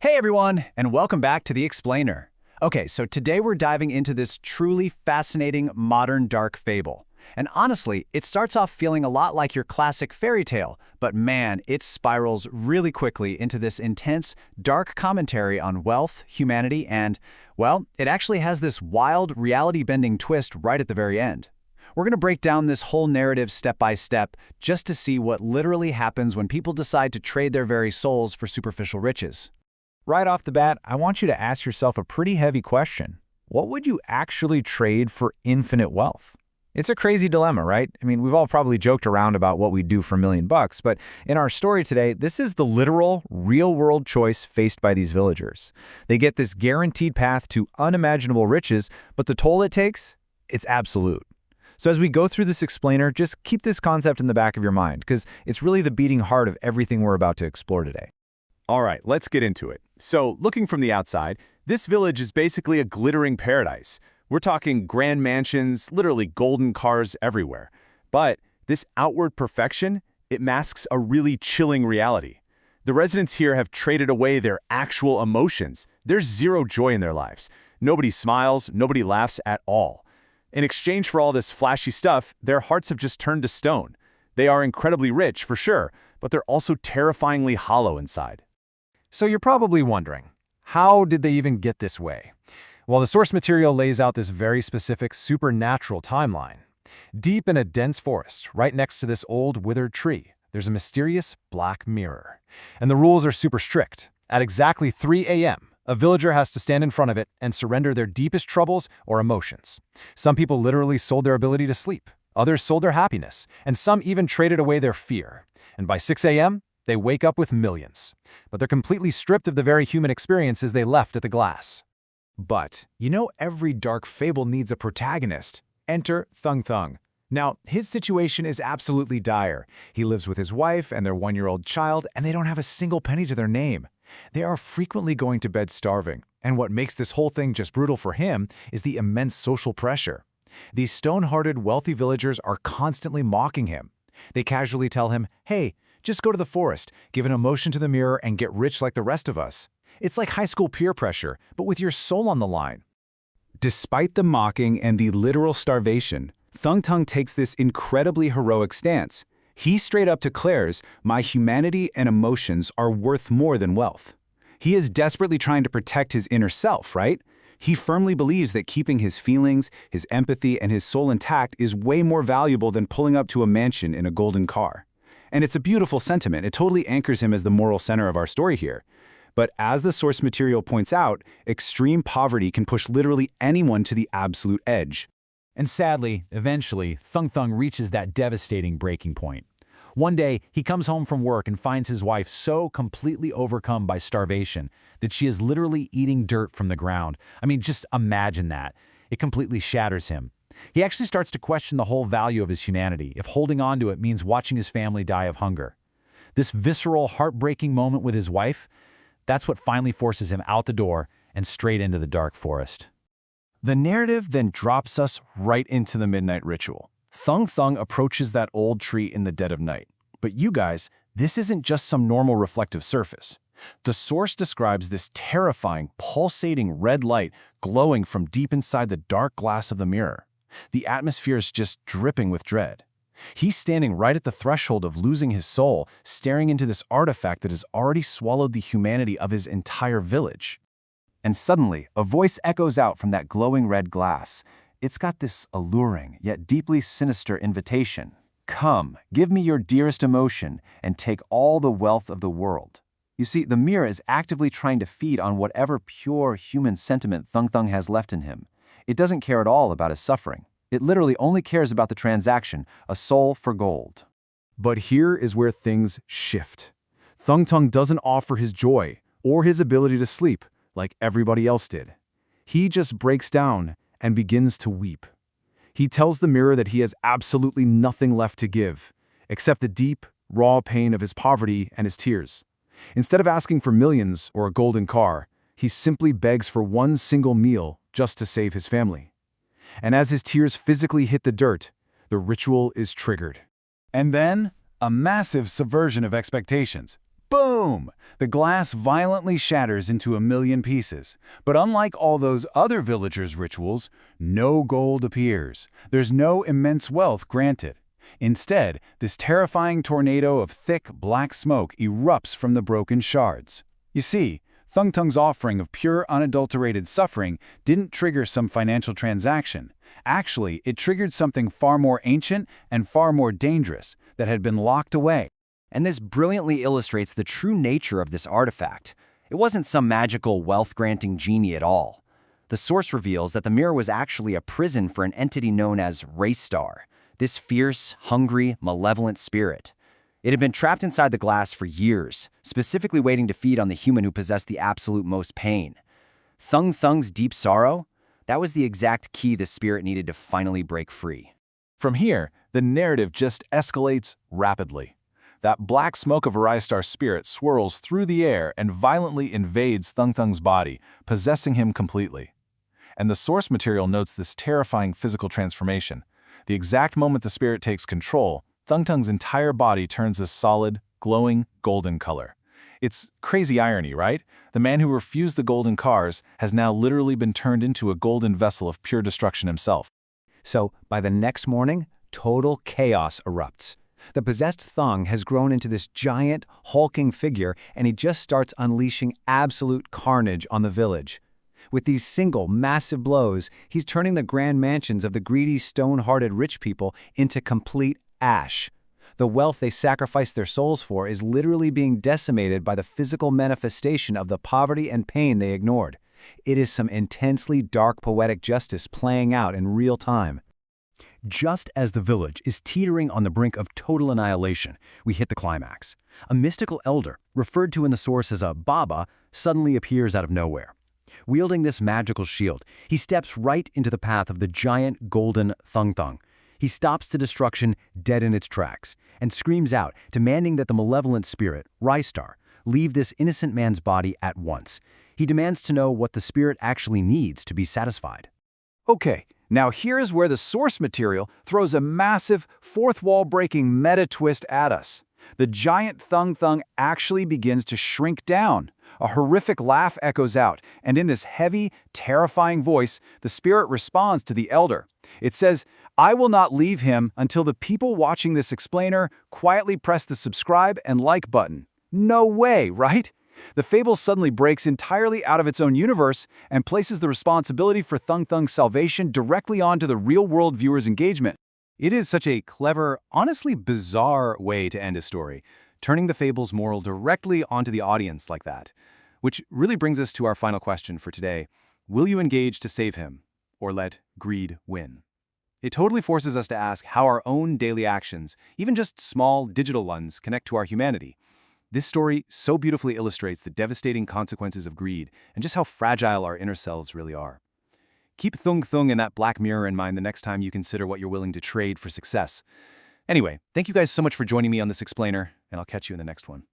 Hey everyone, and welcome back to The Explainer. Okay, so today we're diving into this truly fascinating modern dark fable. And honestly, it starts off feeling a lot like your classic fairy tale, but man, it spirals really quickly into this intense, dark commentary on wealth, humanity, and, well, it actually has this wild, reality-bending twist right at the very end. We're going to break down this whole narrative step by step just to see what literally happens when people decide to trade their very souls for superficial riches. Right off the bat, I want you to ask yourself a pretty heavy question. What would you actually trade for infinite wealth? It's a crazy dilemma, right? I mean, we've all probably joked around about what we'd do for $1,000,000, but in our story today, this is the literal, real-world choice faced by these villagers. They get this guaranteed path to unimaginable riches, but the toll it takes, it's absolute. So as we go through this explainer, just keep this concept in the back of your mind, because it's really the beating heart of everything we're about to explore today. All right, let's get into it. So, looking from the outside, this village is basically a glittering paradise. We're talking grand mansions, literally golden cars everywhere. But this outward perfection, it masks a really chilling reality. The residents here have traded away their actual emotions. There's zero joy in their lives. Nobody smiles, nobody laughs at all. In exchange for all this flashy stuff, their hearts have just turned to stone. They are incredibly rich, for sure, but they're also terrifyingly hollow inside. So you're probably wondering, how did they even get this way? Well, the source material lays out this very specific supernatural timeline. Deep in a dense forest, right next to this old withered tree, there's a mysterious black mirror. And the rules are super strict. At exactly 3 a.m., a villager has to stand in front of it and surrender their deepest troubles or emotions. Some people literally sold their ability to sleep. Others sold their happiness, and some even traded away their fear. And by 6 a.m., they wake up with millions. But they're completely stripped of the very human experiences they left at the glass. But, you know, every dark fable needs a protagonist. Enter Thung Thung. Now, his situation is absolutely dire. He lives with his wife and their 1-year-old child, and they don't have a single penny to their name. They are frequently going to bed starving, and what makes this whole thing just brutal for him is the immense social pressure. These stone-hearted, wealthy villagers are constantly mocking him. They casually tell him, hey, just go to the forest, give an emotion to the mirror, and get rich like the rest of us. It's like high school peer pressure, but with your soul on the line. Despite the mocking and the literal starvation, Thung Thung takes this incredibly heroic stance. He straight up declares, my humanity and emotions are worth more than wealth. He is desperately trying to protect his inner self, right? He firmly believes that keeping his feelings, his empathy, and his soul intact is way more valuable than pulling up to a mansion in a golden car. And it's a beautiful sentiment. It totally anchors him as the moral center of our story here. But as the source material points out, extreme poverty can push literally anyone to the absolute edge. And sadly, eventually, Thung Thung reaches that devastating breaking point. One day, he comes home from work and finds his wife so completely overcome by starvation that she is literally eating dirt from the ground. I mean, just imagine that. It completely shatters him. He actually starts to question the whole value of his humanity, if holding on to it means watching his family die of hunger. This visceral, heartbreaking moment with his wife, that's what finally forces him out the door and straight into the dark forest. The narrative then drops us right into the midnight ritual. Thung Thung approaches that old tree in the dead of night. But you guys, this isn't just some normal reflective surface. The source describes this terrifying, pulsating red light glowing from deep inside the dark glass of the mirror. The atmosphere is just dripping with dread. He's standing right at the threshold of losing his soul, staring into this artifact that has already swallowed the humanity of his entire village. And suddenly, a voice echoes out from that glowing red glass. It's got this alluring, yet deeply sinister invitation. Come, give me your dearest emotion, and take all the wealth of the world. You see, the mirror is actively trying to feed on whatever pure human sentiment Thung Thung has left in him. It doesn't care at all about his suffering. It literally only cares about the transaction, a soul for gold. But here is where things shift. Thung Thung doesn't offer his joy or his ability to sleep like everybody else did. He just breaks down and begins to weep. He tells the mirror that he has absolutely nothing left to give, except the deep, raw pain of his poverty and his tears. Instead of asking for millions or a golden car, he simply begs for one single meal just to save his family. And as his tears physically hit the dirt, the ritual is triggered. And then, a massive subversion of expectations. Boom! The glass violently shatters into a million pieces. But unlike all those other villagers' rituals, no gold appears. There's no immense wealth granted. Instead, this terrifying tornado of thick, black smoke erupts from the broken shards. You see, Thung Tung's offering of pure, unadulterated suffering didn't trigger some financial transaction. Actually, it triggered something far more ancient and far more dangerous that had been locked away. And this brilliantly illustrates the true nature of this artifact. It wasn't some magical, wealth-granting genie at all. The source reveals that the mirror was actually a prison for an entity known as Raystar, this fierce, hungry, malevolent spirit. It had been trapped inside the glass for years, specifically waiting to feed on the human who possessed the absolute most pain. Thung Thung's deep sorrow? That was the exact key the spirit needed to finally break free. From here, the narrative just escalates rapidly. That black smoke of Raystar's spirit swirls through the air and violently invades Thung Thung's body, possessing him completely. And the source material notes this terrifying physical transformation. The exact moment the spirit takes control, Thung Tung's entire body turns a solid, glowing, golden color. It's crazy irony, right? The man who refused the golden cars has now literally been turned into a golden vessel of pure destruction himself. So, by the next morning, total chaos erupts. The possessed Thung has grown into this giant, hulking figure, and he just starts unleashing absolute carnage on the village. With these single, massive blows, he's turning the grand mansions of the greedy, stone-hearted rich people into complete ash. The wealth they sacrificed their souls for is literally being decimated by the physical manifestation of the poverty and pain they ignored. It is some intensely dark poetic justice playing out in real time. Just as the village is teetering on the brink of total annihilation, we hit the climax. A mystical elder, referred to in the source as a Baba, suddenly appears out of nowhere. Wielding this magical shield, he steps right into the path of the giant golden Thung Thung. He stops the destruction dead in its tracks and screams out, demanding that the malevolent spirit, Raystar, leave this innocent man's body at once. He demands to know what the spirit actually needs to be satisfied. Okay, now here's where the source material throws a massive, fourth-wall-breaking meta-twist at us. The giant Thung Thung actually begins to shrink down. A horrific laugh echoes out, and in this heavy, terrifying voice, the spirit responds to the elder. It says, "I will not leave him until the people watching this explainer quietly press the subscribe and like button." No way, right? The fable suddenly breaks entirely out of its own universe and places the responsibility for Thung Thung's salvation directly onto the real-world viewer's engagement. It is such a clever, honestly bizarre way to end a story, turning the fable's moral directly onto the audience like that. Which really brings us to our final question for today. Will you engage to save him, or let greed win? It totally forces us to ask how our own daily actions, even just small digital ones, connect to our humanity. This story so beautifully illustrates the devastating consequences of greed and just how fragile our inner selves really are. Keep Thung Thung and that black mirror in mind the next time you consider what you're willing to trade for success. Anyway, thank you guys so much for joining me on this explainer, and I'll catch you in the next one.